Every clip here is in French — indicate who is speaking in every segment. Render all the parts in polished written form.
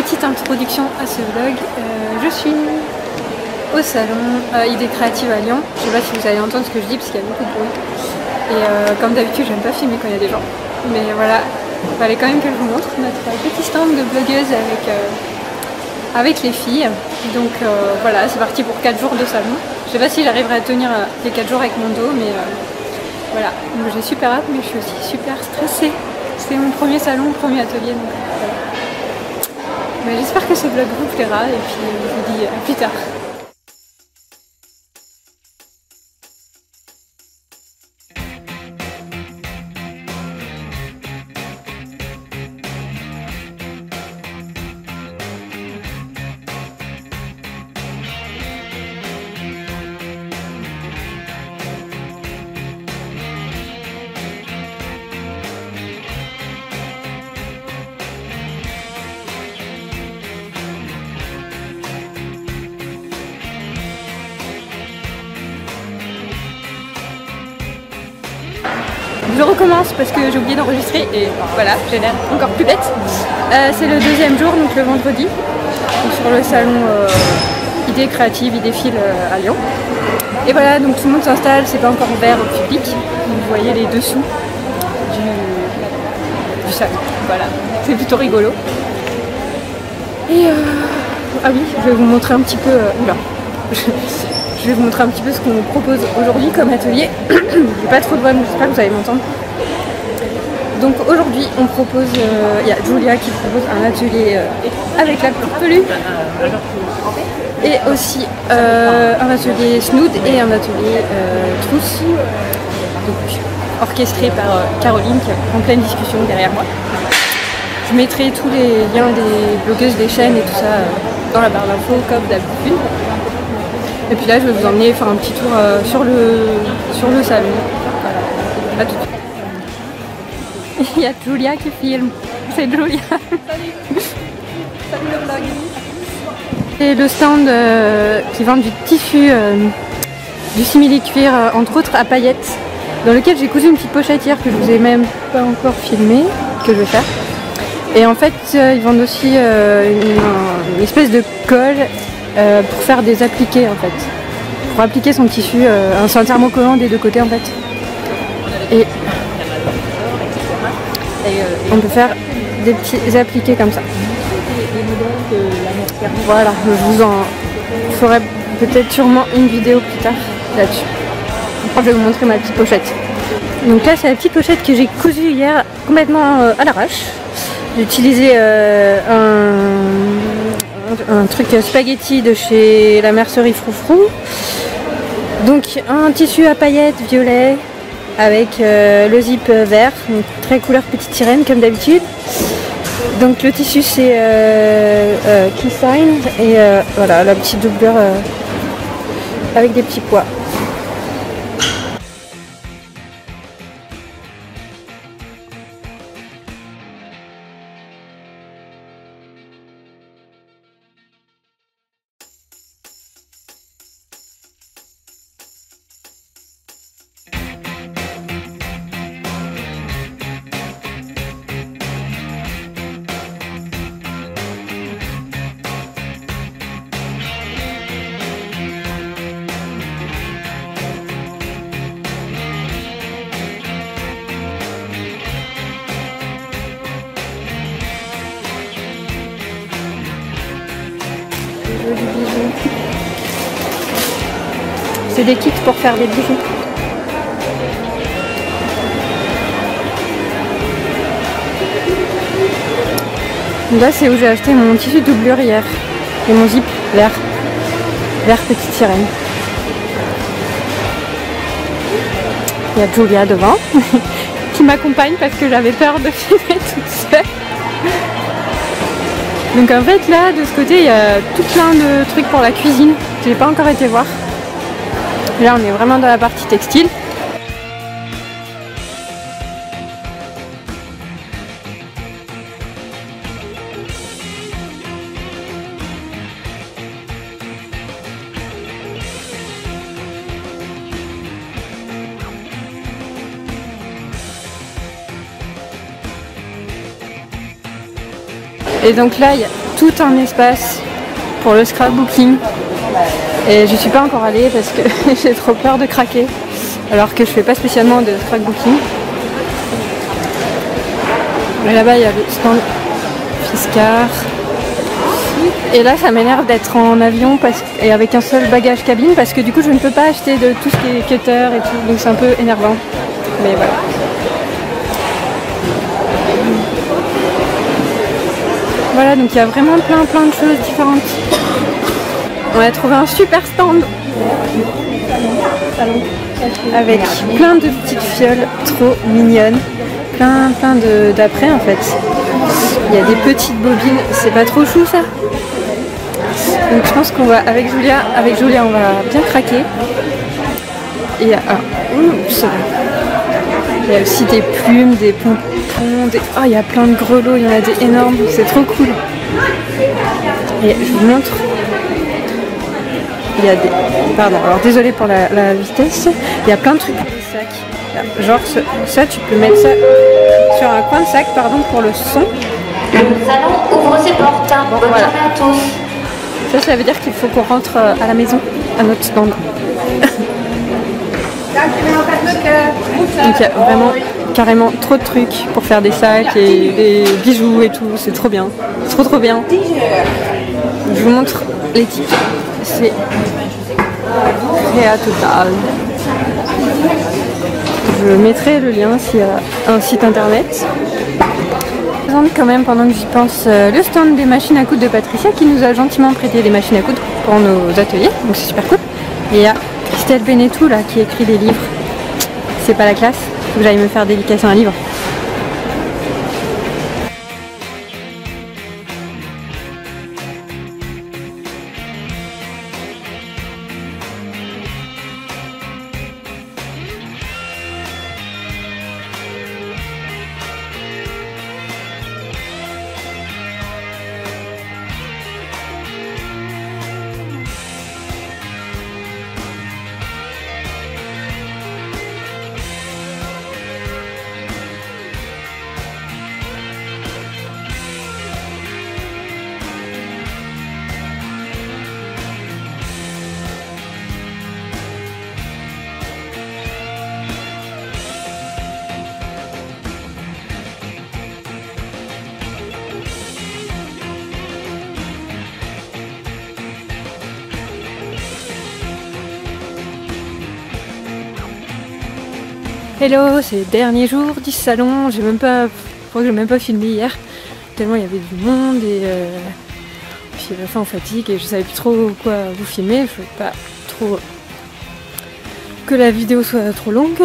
Speaker 1: petite introduction à ce vlog. Je suis au salon Idées Créatives à Lyon. Je sais pas si vous allez entendre ce que je dis parce qu'il y a beaucoup de bruit. Et comme d'habitude, j'aime pas filmer quand il y a des gens. Mais voilà, il fallait quand même que je vous montre notre petit stand de blogueuse avec les filles. Donc voilà, c'est parti pour 4 jours de salon. Je sais pas si j'arriverai à tenir les 4 jours avec mon dos, mais voilà. J'ai super hâte, mais je suis aussi super stressée. C'est mon premier salon, premier atelier, donc voilà. Mais j'espère que ce vlog vous plaira et puis je vous dis à plus tard. Je recommence parce que j'ai oublié d'enregistrer et voilà, j'ai l'air encore plus bête. C'est le deuxième jour, donc le vendredi, donc sur le salon Idées Créatives, Idéfil à Lyon. Et voilà, donc tout le monde s'installe, c'est pas encore ouvert au public. Donc vous voyez les dessous du salon. Voilà, c'est plutôt rigolo. Et ah oui, je vais vous montrer un petit peu. Oula. Je vais vous montrer un petit peu ce qu'on propose aujourd'hui comme atelier. J'ai pas trop de voix, mais j'espère que vous allez m'entendre. Donc aujourd'hui on propose, il y a Julia qui propose un atelier avec la coupe pelue et aussi un atelier snood et un atelier trousse, donc orchestré par Caroline qui est en pleine discussion derrière moi. Je mettrai tous les liens des blogueuses des chaînes et tout ça dans la barre d'infos comme d'habitude. Et puis là je vais vous emmener faire un petit tour sur le salon. Voilà. À tout de suite. Il y a Julia qui filme. C'est Julia. Salut. Salut le vlog. Et le stand qui vend du tissu, du simili-cuir, entre autres à paillettes, dans lequel j'ai cousu une petite pochette hier que je vous ai même pas encore filmée, que je vais faire. Et en fait ils vendent aussi une espèce de colle pour faire des appliqués en fait. Pour appliquer son tissu, c'est un thermocollant des deux côtés en fait. Et on peut faire des petits appliqués comme ça. Voilà, je vous en ferai peut-être sûrement une vidéo plus tard là-dessus. Je vais vous montrer ma petite pochette. Donc là c'est la petite pochette que j'ai cousue hier complètement à l'arrache. J'ai utilisé un truc spaghetti de chez la mercerie Froufrou. Donc un tissu à paillettes violet avec le zip vert, donc très couleur petite sirène comme d'habitude. Donc le tissu c'est Keysign et voilà la petite doublure avec des petits pois. C'est des kits pour faire des bijoux. Donc là c'est où j'ai acheté mon tissu doublure hier. Et mon zip vert petite sirène. Il y a Julia devant qui m'accompagne parce que j'avais peur de filmer toute seule. Donc en fait là de ce côté il y a tout plein de trucs pour la cuisine. Je n'ai pas encore été voir. Là on est vraiment dans la partie textile. Et donc là, il y a tout un espace pour le scrapbooking. Et je suis pas encore allée parce que j'ai trop peur de craquer. Alors que je fais pas spécialement de scrapbooking. Et là-bas, il y a le stand Fiskars. Et là, ça m'énerve d'être en avion et avec un seul bagage cabine parce que du coup, je ne peux pas acheter de tout ce qui est cutter et tout. Donc c'est un peu énervant. Mais voilà. Voilà, donc il y a vraiment plein de choses différentes. On a trouvé un super stand avec plein de petites fioles trop mignonnes. Plein d'après en fait. Il y a des petites bobines, c'est pas trop chou ça. Donc je pense qu'on va avec Julia on va bien craquer. Et il y a il y a aussi des plumes, des pompons, il y a plein de grelots, il y en a des énormes, c'est trop cool. Et je vous montre. Il y a des. Pardon, alors désolé pour la vitesse. Il y a plein de trucs pour les sacs. Genre ça tu peux mettre ça sur un coin de sac, pardon, pour le son.
Speaker 2: Le salon ouvre ses portes.
Speaker 1: Bon,
Speaker 2: Bonne
Speaker 1: voilà.
Speaker 2: journée à tous.
Speaker 1: Ça veut dire qu'il faut qu'on rentre à la maison, à notre stand. Donc il y a vraiment carrément trop de trucs pour faire des sacs et des bijoux et tout, c'est trop bien. C'est trop bien. Je vous montre les tickets. C'est Créa Total. Je mettrai le lien s'il y a un site internet. Je présente quand même pendant que j'y pense le stand des machines à coudre de Patricia qui nous a gentiment prêté des machines à coudre pour nos ateliers, donc c'est super cool. Et il y a Christelle Benetou là qui écrit des livres. C'est pas la classe, faut que j'aille me faire dédicacer un livre. Hello, c'est le dernier jour du salon. J'ai même pas filmé hier, tellement il y avait du monde et puis à la fin on fatigue et je savais plus trop quoi vous filmer. Je voulais pas trop que la vidéo soit trop longue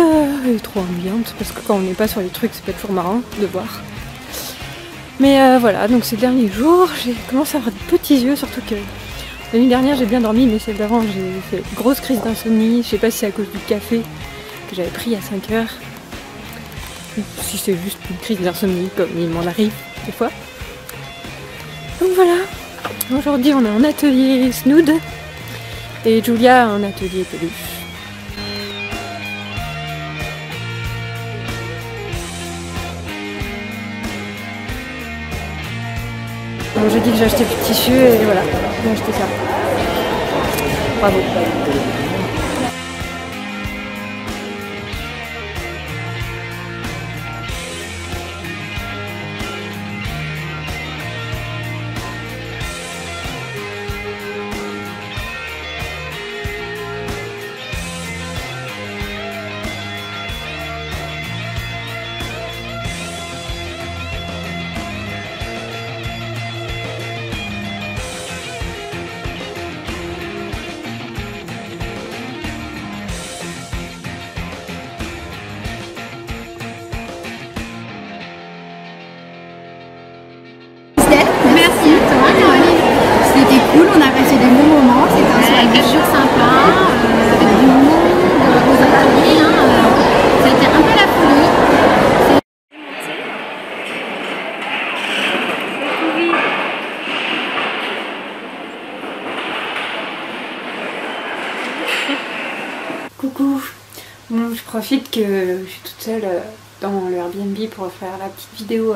Speaker 1: et trop ennuyante parce que quand on n'est pas sur les trucs c'est pas toujours marrant de voir. Mais voilà, donc c'est le dernier jour. J'ai commencé à avoir des petits yeux, surtout que la nuit dernière j'ai bien dormi, mais celle d'avant j'ai fait une grosse crise d'insomnie. Je sais pas si c'est à cause du café que j'avais pris à 5 heures, si c'est juste une crise d'insomnie comme il m'en arrive des fois. Donc voilà, aujourd'hui on a un atelier Snood et Julia a un atelier peluche. Bon, j'ai dit que j'ai acheté du tissu et voilà, j'ai acheté ça. Bravo.
Speaker 3: Merci, c'était cool, on a passé des bons moments, c'était un soir super sympa, avec du monde, aux ateliers, ça a été un peu la folie.
Speaker 1: Coucou. Bon, je profite que je suis toute seule dans le Airbnb pour faire la petite vidéo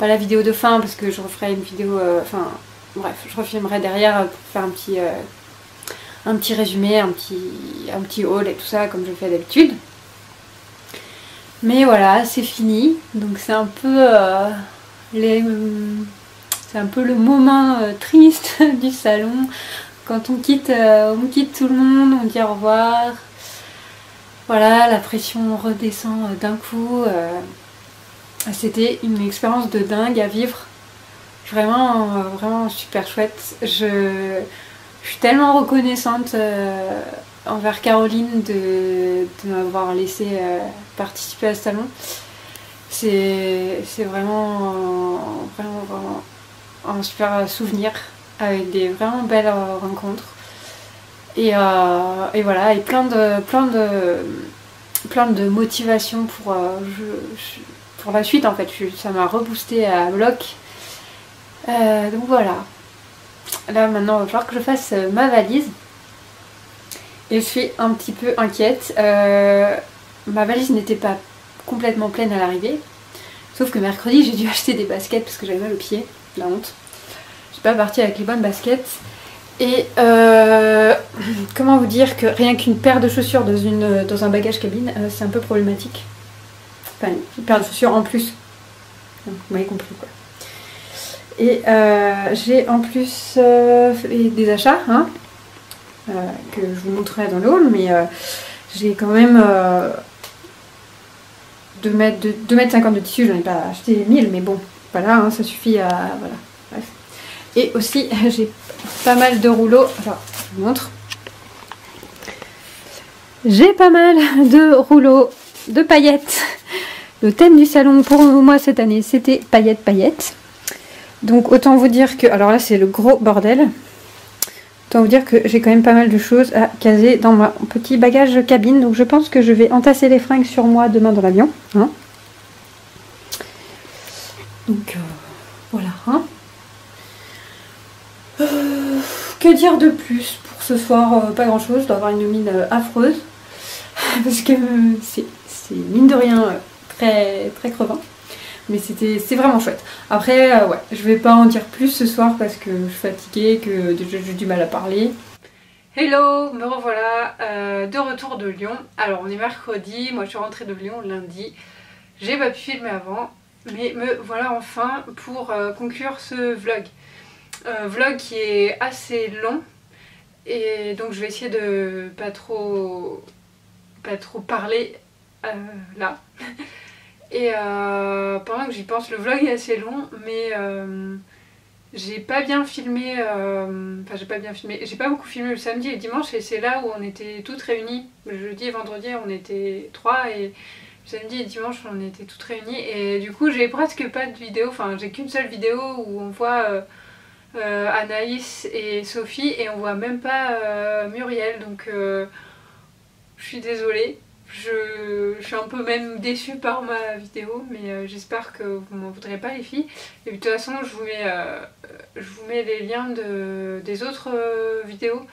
Speaker 1: pas la vidéo de fin parce que je referai une vidéo, enfin bref, je refilmerai derrière pour faire un petit résumé, un petit haul et tout ça comme je fais d'habitude. Mais voilà, c'est fini, donc c'est un peu c'est un peu le moment triste du salon. Quand on quitte tout le monde, on dit au revoir. Voilà, la pression redescend d'un coup. C'était une expérience de dingue à vivre. Vraiment, vraiment super chouette. Je suis tellement reconnaissante envers Caroline de m'avoir laissé participer à ce salon. C'est vraiment un super souvenir avec des vraiment belles rencontres. Et voilà, et plein de motivation pour la suite en fait. Ça m'a reboosté à bloc. Donc voilà. Là maintenant il va falloir que je fasse ma valise. Et je suis un petit peu inquiète. Ma valise n'était pas complètement pleine à l'arrivée. Sauf que mercredi j'ai dû acheter des baskets parce que j'avais mal au pied. La honte. Je suis pas partie avec les bonnes baskets. Et comment vous dire que rien qu'une paire de chaussures dans un bagage cabine, c'est un peu problématique. Enfin, une paire de chaussures en plus. Donc, vous m'avez compris quoi. Et j'ai en plus des achats hein, que je vous montrerai dans le haul, mais j'ai quand même 2,50 m de tissu, j'en ai pas acheté 1000, mais bon, voilà, hein, ça suffit à... Voilà, bref. Et aussi, j'ai pas mal de rouleaux, alors je vous montre. J'ai pas mal de rouleaux de paillettes. Le thème du salon pour moi cette année, c'était paillettes. Donc autant vous dire que, alors là c'est le gros bordel. Autant vous dire que j'ai quand même pas mal de choses à caser dans mon petit bagage cabine. Donc je pense que je vais entasser les fringues sur moi demain dans l'avion. Hein. Donc voilà. Hein. Que dire de plus pour ce soir? Pas grand chose, je dois avoir une mine affreuse. Parce que c'est mine de rien très crevant. Mais c'est vraiment chouette. Après, ouais, je vais pas en dire plus ce soir parce que je suis fatiguée, que déjà j'ai du mal à parler. Hello, me revoilà de retour de Lyon. Alors on est mercredi, moi je suis rentrée de Lyon lundi. J'ai pas pu filmer avant, mais me voilà enfin pour conclure ce vlog. Vlog qui est assez long et donc je vais essayer de pas trop parler là. Et pendant que j'y pense, le vlog est assez long, mais j'ai pas bien filmé, enfin j'ai pas beaucoup filmé le samedi et le dimanche, et c'est là où on était toutes réunies. Le jeudi et vendredi on était 3 et le samedi et dimanche on était toutes réunies, et du coup j'ai presque pas de vidéo, enfin j'ai qu'une seule vidéo où on voit Anaïs et Sophie et on voit même pas Muriel, donc je suis désolée. Je suis un peu même déçue par ma vidéo, mais j'espère que vous m'en voudrez pas les filles. Et de toute façon je vous mets les liens des autres vidéos.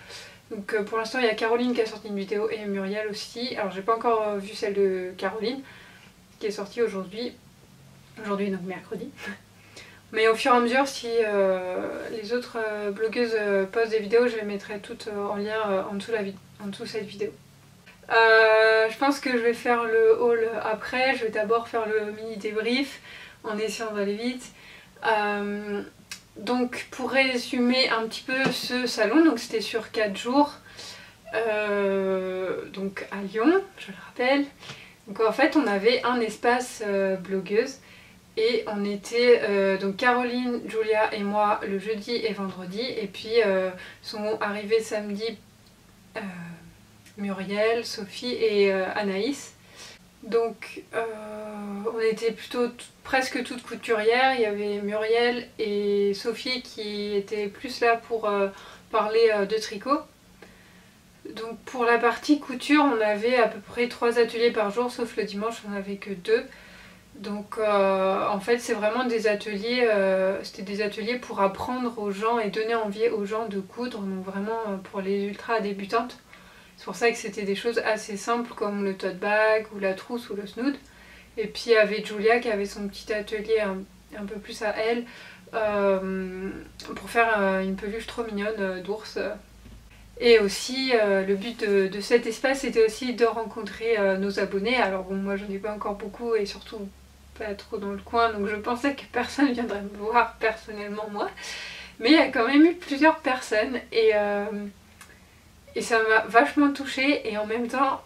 Speaker 1: Donc pour l'instant il y a Caroline qui a sorti une vidéo et Muriel aussi. Alors j'ai pas encore vu celle de Caroline qui est sortie aujourd'hui donc mercredi. Mais au fur et à mesure, si les autres blogueuses postent des vidéos, je les mettrai toutes en lien en dessous cette vidéo. Je pense que je vais faire le haul après. Je vais d'abord faire le mini débrief en essayant d'aller vite. Donc pour résumer un petit peu ce salon, donc c'était sur 4 jours, donc à Lyon, je le rappelle. Donc en fait on avait un espace blogueuse et on était donc Caroline, Julia et moi le jeudi et vendredi, et puis sont arrivés samedi Muriel, Sophie et Anaïs. Donc on était plutôt presque toutes couturières. Il y avait Muriel et Sophie qui étaient plus là pour parler de tricot. Donc pour la partie couture on avait à peu près 3 ateliers par jour, sauf le dimanche on n'avait que 2. Donc en fait c'est vraiment des ateliers, c'était des ateliers pour apprendre aux gens et donner envie aux gens de coudre, donc vraiment pour les ultra débutantes. C'est pour ça que c'était des choses assez simples comme le tote bag ou la trousse ou le snood. Et puis il y avait Julia qui avait son petit atelier un peu plus à elle, pour faire une peluche trop mignonne d'ours. Et aussi le but de cet espace c'était aussi de rencontrer nos abonnés. Alors bon, moi j'en ai pas encore beaucoup et surtout pas trop dans le coin, donc je pensais que personne viendrait me voir personnellement moi. Mais il y a quand même eu plusieurs personnes et ça m'a vachement touchée et en même temps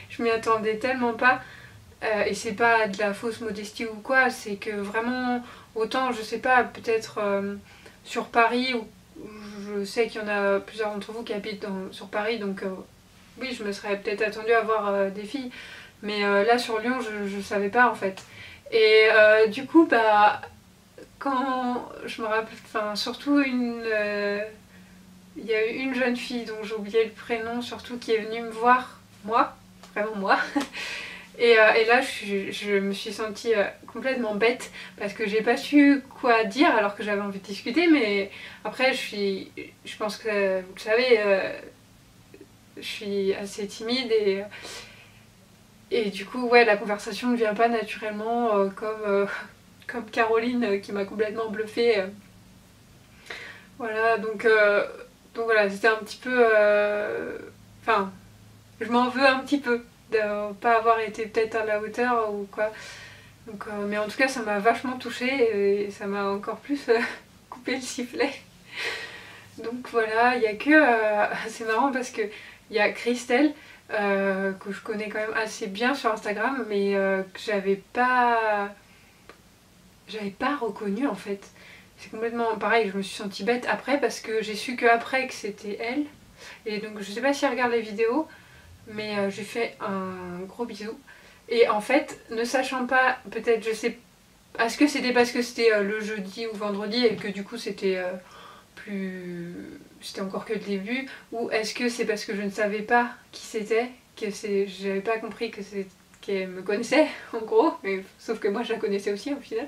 Speaker 1: je m'y attendais tellement pas. Et c'est pas de la fausse modestie ou quoi, c'est que vraiment, autant je sais pas, peut-être sur Paris, où je sais qu'il y en a plusieurs d'entre vous qui habitent sur Paris, donc oui, je me serais peut-être attendue à voir des filles, mais là sur Lyon, je savais pas en fait. Et du coup, bah, quand je me rappelle, enfin, surtout il y a eu une jeune fille dont j'ai oublié le prénom, surtout qui est venue me voir, moi, vraiment moi. Et là je me suis sentie complètement bête parce que j'ai pas su quoi dire alors que j'avais envie de discuter, mais après je pense que vous le savez, je suis assez timide et du coup ouais, la conversation ne vient pas naturellement comme Caroline qui m'a complètement bluffée. Voilà, donc voilà, c'était un petit peu... Enfin, je m'en veux un petit peu de pas avoir été peut-être à la hauteur ou quoi. Donc, mais en tout cas ça m'a vachement touchée et ça m'a encore plus coupé le sifflet. Donc voilà, il y a que... c'est marrant parce que il y a Christelle que je connais quand même assez bien sur Instagram, mais que j'avais pas reconnue en fait. C'est complètement pareil, je me suis sentie bête après parce que j'ai su qu'après que c'était elle. Et donc je sais pas si elle regarde les vidéos, mais j'ai fait un gros bisou. Et en fait, ne sachant pas, peut-être, je sais, est-ce que c'était parce que c'était le jeudi ou vendredi et que du coup c'était c'était encore que le début, ou est-ce que c'est parce que je ne savais pas qui c'était, j'avais pas compris qu'elle me connaissait en gros, mais sauf que moi je la connaissais aussi au final.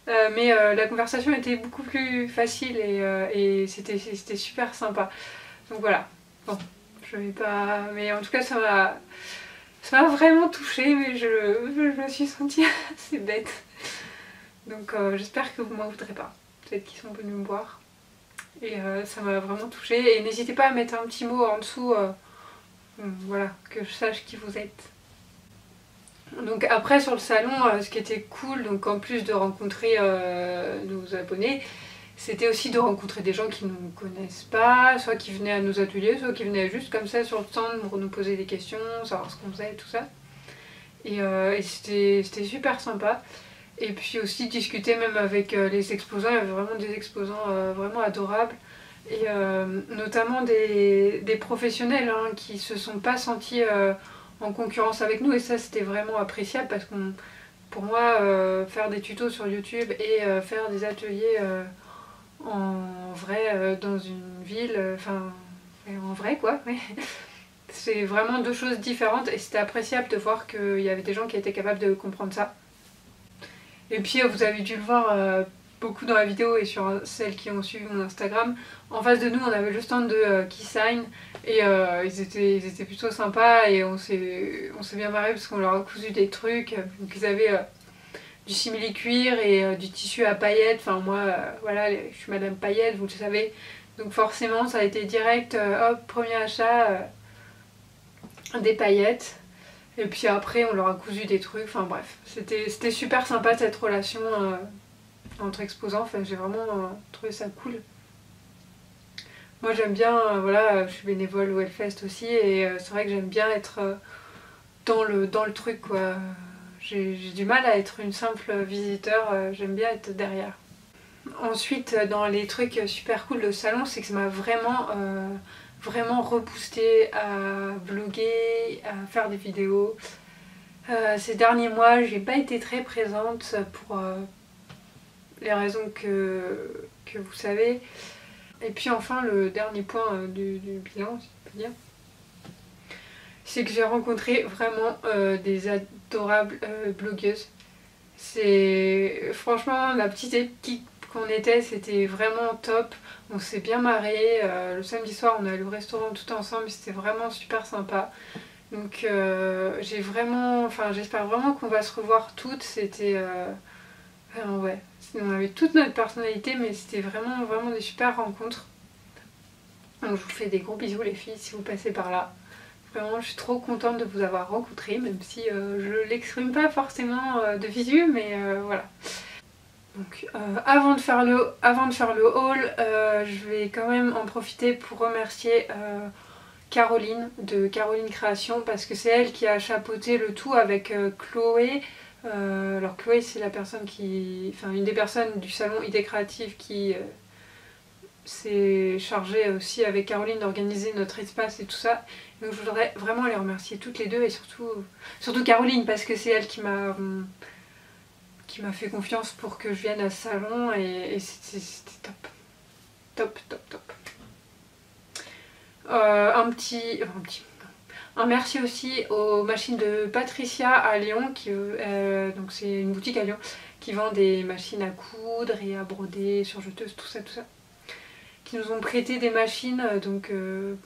Speaker 1: Mais la conversation était beaucoup plus facile et c'était super sympa. Donc voilà, bon, je vais pas... Mais en tout cas ça m'a vraiment touchée, mais je me suis sentie assez bête. Donc j'espère que vous m'en voudrez pas. Peut-être qu'ils sont venus me voir. Et ça m'a vraiment touchée. Et n'hésitez pas à mettre un petit mot en dessous, voilà, que je sache qui vous êtes. Donc après sur le salon, ce qui était cool, donc en plus de rencontrer nos abonnés, c'était aussi de rencontrer des gens qui ne nous connaissent pas, soit qui venaient à nos ateliers, soit qui venaient juste comme ça sur le stand pour nous poser des questions, savoir ce qu'on faisait et tout ça. Et c'était super sympa. Et puis aussi discuter même avec les exposants, il y avait vraiment des exposants vraiment adorables. Et notamment des professionnels hein, qui se sont pas sentis en concurrence avec nous, et ça c'était vraiment appréciable parce que pour moi faire des tutos sur YouTube et faire des ateliers en vrai dans une ville, enfin en vrai quoi, mais c'est vraiment deux choses différentes et c'était appréciable de voir qu'il y avait des gens qui étaient capables de comprendre ça. Et puis vous avez dû le voir beaucoup dans la vidéo et sur celles qui ont suivi mon Instagram, en face de nous on avait le stand de Keysign et ils étaient plutôt sympas et on s'est bien marré parce qu'on leur a cousu des trucs. Donc ils avaient du simili-cuir et du tissu à paillettes, enfin moi voilà, je suis madame paillettes, vous le savez, donc forcément ça a été direct, hop, premier achat, des paillettes. Et puis après on leur a cousu des trucs, enfin bref, c'était super sympa cette relation entre exposants, enfin j'ai vraiment trouvé ça cool. Moi j'aime bien, voilà, je suis bénévole au Hellfest aussi et c'est vrai que j'aime bien être dans le truc quoi. J'ai du mal à être une simple visiteur, j'aime bien être derrière. Ensuite dans les trucs super cool de salon, c'est que ça m'a vraiment reboosté à vlogger, à faire des vidéos. Ces derniers mois, j'ai pas été très présente pour les raisons que vous savez. Et puis enfin, le dernier point du bilan, si on peut dire, c'est que j'ai rencontré vraiment des adorables blogueuses. C'est franchement la petite équipe qu'on était, c'était vraiment top. On s'est bien marré. Le samedi soir, on est allé au restaurant tout ensemble, c'était vraiment super sympa. Donc j'espère vraiment qu'on va se revoir toutes. C'était Enfin ouais, on avait toute notre personnalité, mais c'était vraiment vraiment des super rencontres. Donc je vous fais des gros bisous les filles si vous passez par là. Vraiment je suis trop contente de vous avoir rencontré, même si je l'exprime pas forcément de visu, mais voilà. Donc avant de faire le haul, je vais quand même en profiter pour remercier Caroline de Caroline Création, parce que c'est elle qui a chapeauté le tout avec Chloé. Alors Chloé c'est la personne qui, enfin une des personnes du salon Idées Créatives qui s'est chargée aussi avec Caroline d'organiser notre espace et tout ça. Donc je voudrais vraiment les remercier toutes les deux, et surtout Caroline, parce que c'est elle qui m'a fait confiance pour que je vienne à ce salon, et c'était top. Un merci aussi aux machines de Patricia à Lyon, donc c'est une boutique à Lyon qui vend des machines à coudre et à broder, surjeteuses, tout ça, qui nous ont prêté des machines donc,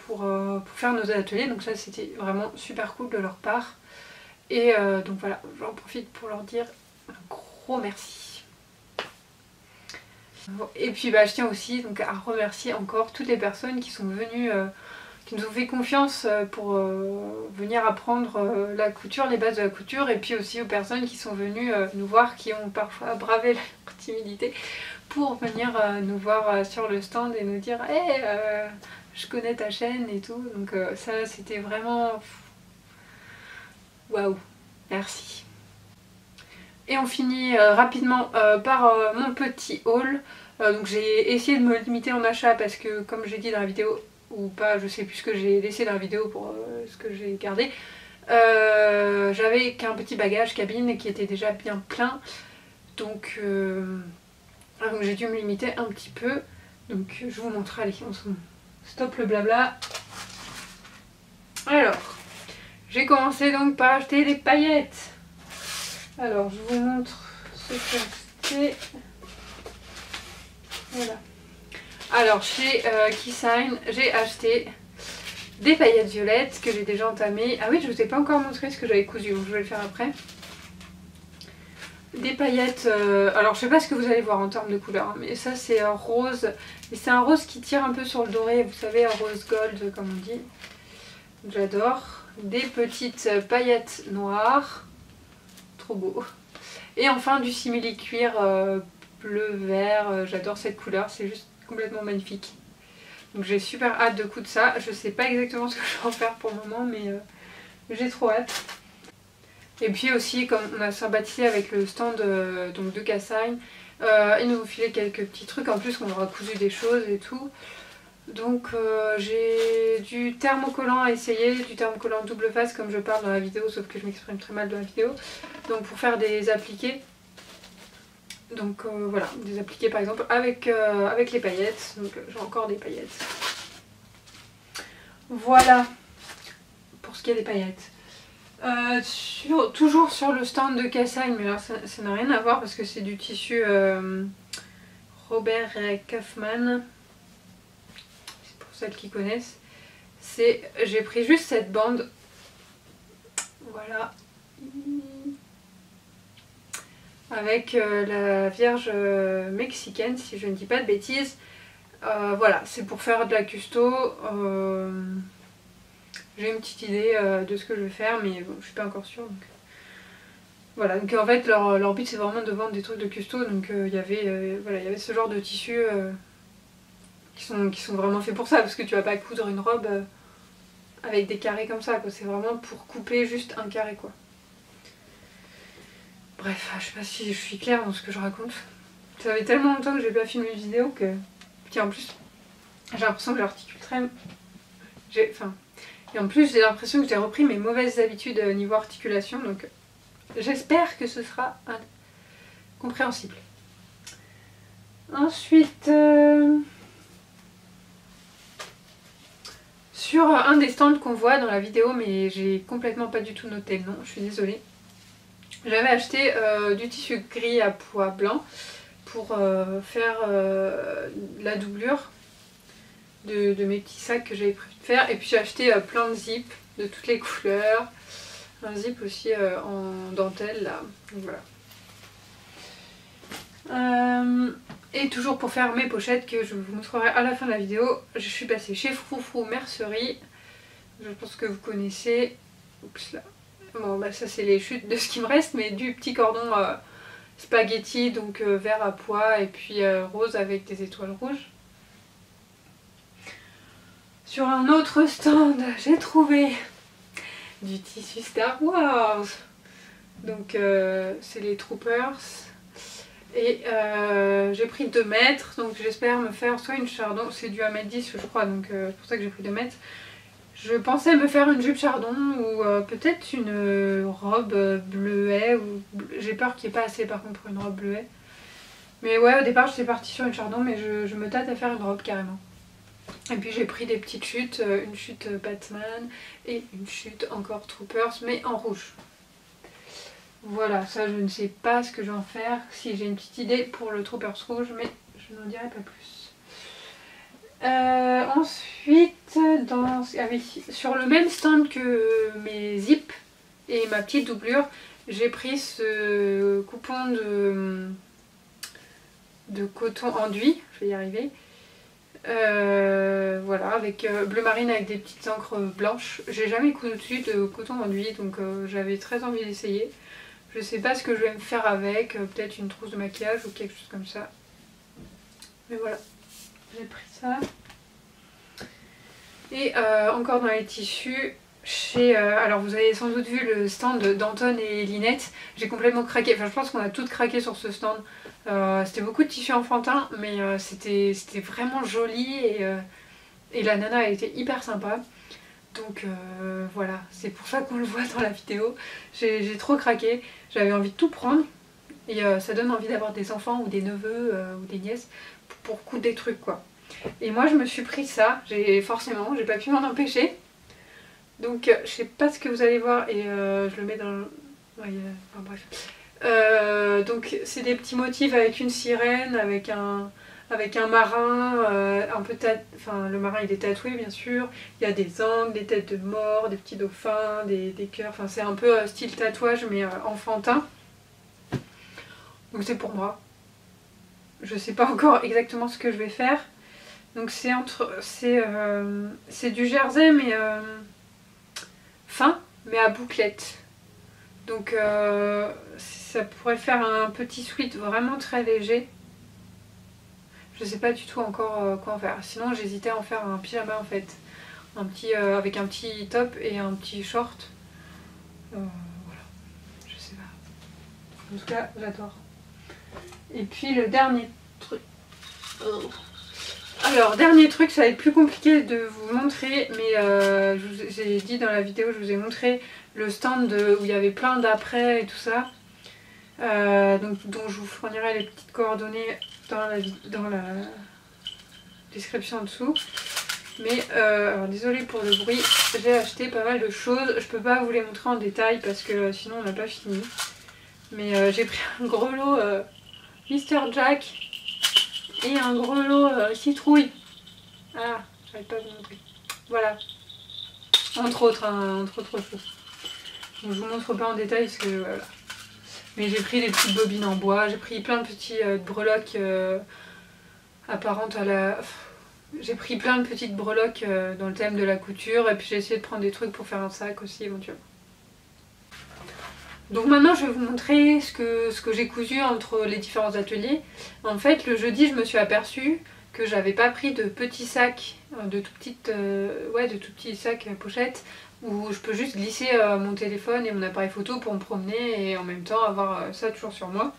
Speaker 1: pour faire nos ateliers, donc ça c'était vraiment super cool de leur part. Et donc voilà, j'en profite pour leur dire un gros merci. Et puis bah, je tiens aussi donc à remercier encore toutes les personnes qui sont venues, qui nous ont fait confiance pour venir apprendre la couture, les bases de la couture, et puis aussi aux personnes qui sont venues nous voir, qui ont parfois bravé leur timidité pour venir nous voir sur le stand et nous dire hey, je connais ta chaîne et tout. Donc ça c'était vraiment waouh, merci. Et on finit rapidement par mon petit haul. Donc j'ai essayé de me limiter en achat parce que, comme j'ai dit dans la vidéo, ou pas, je sais plus ce que j'ai laissé dans la vidéo pour ce que j'ai gardé, j'avais qu'un petit bagage cabine qui était déjà bien plein, donc j'ai dû me limiter un petit peu. Donc je vous montre, allez, on stop le blabla. Alors, j'ai commencé donc par acheter des paillettes. Alors je vous montre ce que j'ai acheté. Voilà. Alors chez Keysign, j'ai acheté des paillettes violettes que j'ai déjà entamées. Ah oui, je vous ai pas encore montré ce que j'avais cousu, donc je vais le faire après. Des paillettes, alors je sais pas ce que vous allez voir en termes de couleur, mais ça c'est rose. Et c'est un rose qui tire un peu sur le doré, vous savez, un rose gold comme on dit. J'adore. Des petites paillettes noires. Trop beau. Et enfin du simili cuir bleu-vert, j'adore cette couleur, c'est juste complètement magnifique. Donc j'ai super hâte de coudre ça. Je sais pas exactement ce que je vais en faire pour le moment, mais j'ai trop hâte. Et puis aussi, comme on a sympathisé avec le stand donc de Keysign, ils nous ont filé quelques petits trucs en plus, qu'on leur a cousu des choses et tout. Donc j'ai du thermocollant à essayer, du thermocollant double face comme je parle dans la vidéo, sauf que je m'exprime très mal dans la vidéo. Donc pour faire des appliqués. Donc voilà, des appliqués par exemple avec les paillettes. Donc j'ai encore des paillettes. Voilà pour ce qui est des paillettes. Toujours sur le stand de Keysign, mais alors ça n'a rien à voir parce que c'est du tissu Robert Kaufman. C'est pour celles qui connaissent. J'ai pris juste cette bande. Voilà. Avec la Vierge mexicaine, si je ne dis pas de bêtises. Voilà, c'est pour faire de la custo. J'ai une petite idée de ce que je vais faire, mais bon, je suis pas encore sûre. Donc. Voilà, donc en fait leur but c'est vraiment de vendre des trucs de custo, donc il y avait ce genre de tissus qui sont vraiment faits pour ça, parce que tu vas pas coudre une robe avec des carrés comme ça, quoi. C'est vraiment pour couper juste un carré, quoi. Bref, je sais pas si je suis claire dans ce que je raconte. Ça fait tellement longtemps que j'ai pas filmé une vidéo que... Tiens, en plus, j'ai l'impression que j'articule très... Et en plus, j'ai l'impression que j'ai repris mes mauvaises habitudes niveau articulation, donc j'espère que ce sera compréhensible. Ensuite, sur un des stands qu'on voit dans la vidéo, mais j'ai complètement pas du tout noté le nom, je suis désolée. J'avais acheté du tissu gris à pois blanc pour faire la doublure de mes petits sacs que j'avais prévu de faire. Et puis j'ai acheté plein de zips de toutes les couleurs. Un zip aussi en dentelle là. Donc voilà. Et toujours pour faire mes pochettes que je vous montrerai à la fin de la vidéo, je suis passée chez Froufrou Mercerie. Je pense que vous connaissez. Oups là. Bon bah ça c'est les chutes de ce qui me reste, mais du petit cordon spaghetti, donc vert à pois et puis rose avec des étoiles rouges. Sur un autre stand, j'ai trouvé du tissu Star Wars. Donc c'est les Troopers. Et j'ai pris 2 mètres, donc j'espère me faire soit une chardon, c'est du 1m10 je crois, donc c'est pour ça que j'ai pris 2 mètres. Je pensais me faire une jupe chardon ou peut-être une robe bleuet, ou j'ai peur qu'il n'y ait pas assez par contre pour une robe bleuet. Mais ouais, au départ j'étais partie sur une chardon, mais je me tâte à faire une robe carrément. Et puis j'ai pris des petites chutes, une chute Batman et une chute encore Troopers, mais en rouge. Voilà, ça je ne sais pas ce que je vais en faire, si j'ai une petite idée pour le Troopers rouge, mais je n'en dirai pas plus. Ensuite, sur le même stand que mes zips et ma petite doublure, j'ai pris ce coupon de coton enduit, je vais y arriver. Voilà, avec bleu marine avec des petites encres blanches. J'ai jamais cousu de coton enduit, donc j'avais très envie d'essayer. Je sais pas ce que je vais me faire avec, peut-être une trousse de maquillage ou quelque chose comme ça. Mais voilà, j'ai pris ça. Et encore dans les tissus, alors vous avez sans doute vu le stand d'Anton et Linette. J'ai complètement craqué, enfin je pense qu'on a toutes craqué sur ce stand. C'était beaucoup de tissus enfantins, mais c'était vraiment joli et la nana a été hyper sympa. Donc voilà, c'est pour ça qu'on le voit dans la vidéo. J'ai trop craqué, j'avais envie de tout prendre. Et ça donne envie d'avoir des enfants ou des neveux ou des nièces pour coudre des trucs quoi. Et moi je me suis pris ça, forcément, j'ai pas pu m'en empêcher. Donc je sais pas ce que vous allez voir et je le mets dans... Ouais, enfin bref. Donc c'est des petits motifs avec une sirène, avec un marin, un peu enfin le marin il est tatoué bien sûr, il y a des angles, des têtes de mort, des petits dauphins, des cœurs, enfin c'est un peu style tatouage mais enfantin. Donc c'est pour moi. Je sais pas encore exactement ce que je vais faire. Donc c'est du jersey mais fin mais à bouclettes. Donc ça pourrait faire un petit sweat vraiment très léger. Je sais pas du tout encore quoi en faire. Sinon j'hésitais à en faire un pyjama en fait. Avec un petit top et un petit short. Voilà. Je sais pas. En tout cas j'adore. Et puis le dernier truc. Alors dernier truc, ça va être plus compliqué de vous montrer. Mais j'ai dit dans la vidéo, je vous ai montré le stand où il y avait plein d'après et tout ça. Dont je vous fournirai les petites coordonnées dans la description en dessous. Mais alors désolée pour le bruit, j'ai acheté pas mal de choses. Je peux pas vous les montrer en détail parce que sinon on n'a pas fini. Mais j'ai pris un gros lot Mr Jack et un gros lot citrouille. Ah, j'arrive pas à vous montrer. Voilà. Entre autres choses. Donc, je vous montre pas en détail parce que voilà. Mais j'ai pris des petites bobines en bois, j'ai pris plein de petites breloques apparentes à la... J'ai pris plein de petites breloques dans le thème de la couture et puis j'ai essayé de prendre des trucs pour faire un sac aussi éventuellement. Donc maintenant je vais vous montrer ce que j'ai cousu entre les différents ateliers. En fait le jeudi je me suis aperçue que j'avais pas pris de petits sacs, de tout petits sacs pochettes où je peux juste glisser mon téléphone et mon appareil photo pour me promener et en même temps avoir ça toujours sur moi.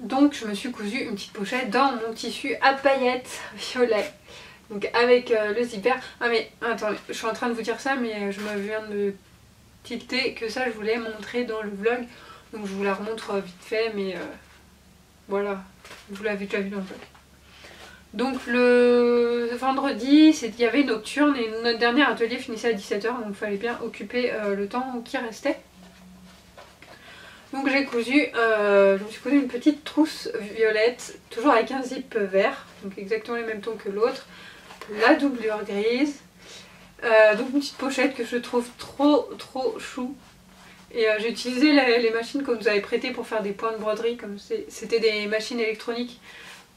Speaker 1: Donc je me suis cousu une petite pochette dans mon tissu à paillettes violet. Donc avec le zipper. Ah mais attendez, je suis en train de vous dire ça mais je me viens de me tilter que ça je voulais montrer dans le vlog. Donc je vous la remontre vite fait mais voilà, vous l'avez déjà vu dans le vlog. Donc le vendredi, il y avait nocturne et notre dernier atelier finissait à 17 h, donc il fallait bien occuper le temps qui restait. Donc j'ai cousu, je me suis cousu une petite trousse violette, toujours avec un zip vert, donc exactement les mêmes tons que l'autre, la doublure grise, donc une petite pochette que je trouve trop chou. Et j'ai utilisé les machines qu'on nous avait prêtées pour faire des points de broderie, comme c'était des machines électroniques,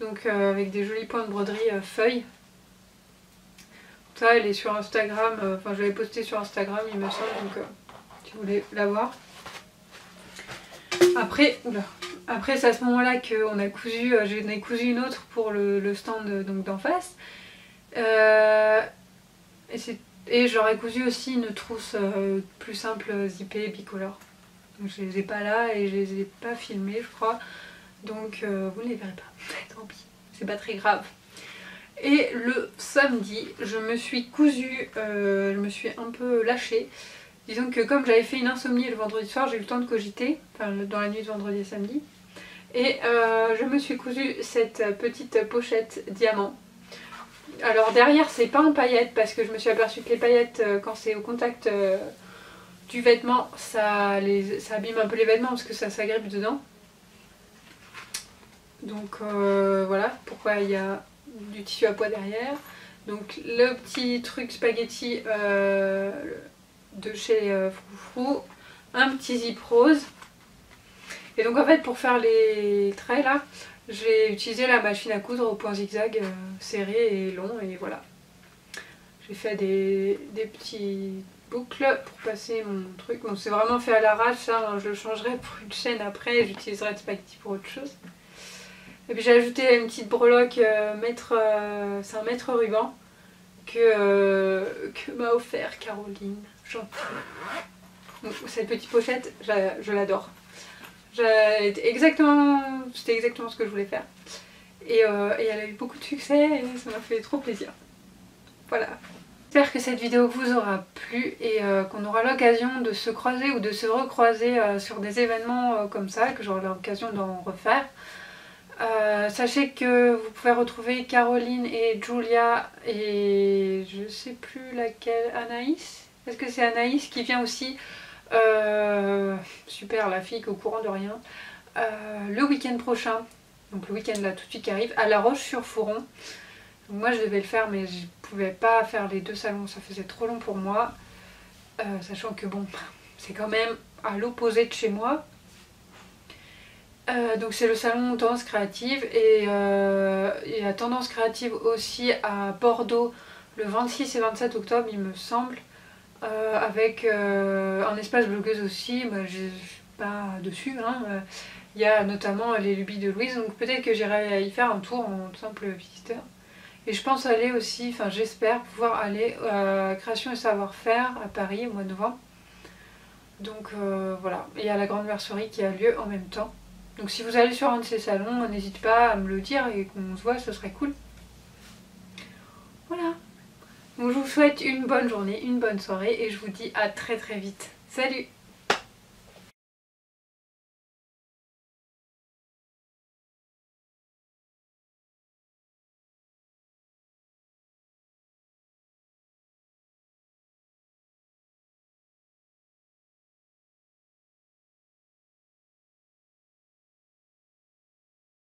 Speaker 1: donc avec des jolis points de broderie feuilles. Ça, elle est sur Instagram, enfin je l'avais posté sur Instagram il me semble, donc si vous voulez la voir. Après, c'est à ce moment-là qu'on a cousu, j'en ai cousu une autre pour le stand donc d'en face. Et j'aurais cousu aussi une trousse plus simple, zippée, bicolore. Donc je les ai pas là et je les ai pas filmées, je crois. Donc vous ne les verrez pas. Tant pis, c'est pas très grave. Et le samedi, je me suis cousue, je me suis un peu lâchée. Disons que comme j'avais fait une insomnie le vendredi soir, j'ai eu le temps de cogiter, enfin dans la nuit de vendredi et samedi. Et je me suis cousu cette petite pochette diamant. Alors derrière c'est pas en paillettes parce que je me suis aperçue que les paillettes quand c'est au contact du vêtement ça abîme un peu les vêtements parce que ça s'agrippe dedans. Donc voilà pourquoi il y a du tissu à pois derrière. Donc le petit truc spaghetti de chez Froufrou, un petit zip rose. Et donc en fait pour faire les traits là, j'ai utilisé la machine à coudre au point zigzag serré et long et voilà. J'ai fait des petits boucles pour passer mon truc. Bon c'est vraiment fait à l'arrache ça, hein, je le changerai pour une chaîne après et j'utiliserai le spaghetti pour autre chose. Et puis j'ai ajouté une petite breloque, c'est un mètre ruban que m'a offert Caroline. Donc, cette petite pochette, je l'adore. C'était exactement ce que je voulais faire. Et elle a eu beaucoup de succès et ça m'a fait trop plaisir. Voilà. J'espère que cette vidéo vous aura plu et qu'on aura l'occasion de se croiser ou de se recroiser sur des événements comme ça, que j'aurai l'occasion d'en refaire. Sachez que vous pouvez retrouver Caroline et Julia et je sais plus laquelle, Anaïs. Est-ce que c'est Anaïs qui vient aussi super, la fille qui est au courant de rien. Le week-end prochain, donc le week-end là tout de suite qui arrive, à La Roche-sur-Foron. Moi je devais le faire mais je pouvais pas faire les deux salons, ça faisait trop long pour moi. Sachant que bon, c'est quand même à l'opposé de chez moi. Donc c'est le salon Tendance Créative et il y a Tendance Créative aussi à Bordeaux le 26 et 27 octobre il me semble, avec un espace blogueuse aussi, moi je suis pas dessus, hein. Il y a notamment les lubies de Louise, donc peut-être que j'irai y faire un tour en simple visiteur. Et je pense aller aussi, enfin j'espère pouvoir aller à Création et Savoir-Faire à Paris au mois de novembre. Donc voilà, il y a la grande mercerie qui a lieu en même temps. Donc si vous allez sur un de ces salons, n'hésitez pas à me le dire et qu'on se voit, ce serait cool. Voilà. Donc je vous souhaite une bonne journée, une bonne soirée et je vous dis à très très vite. Salut!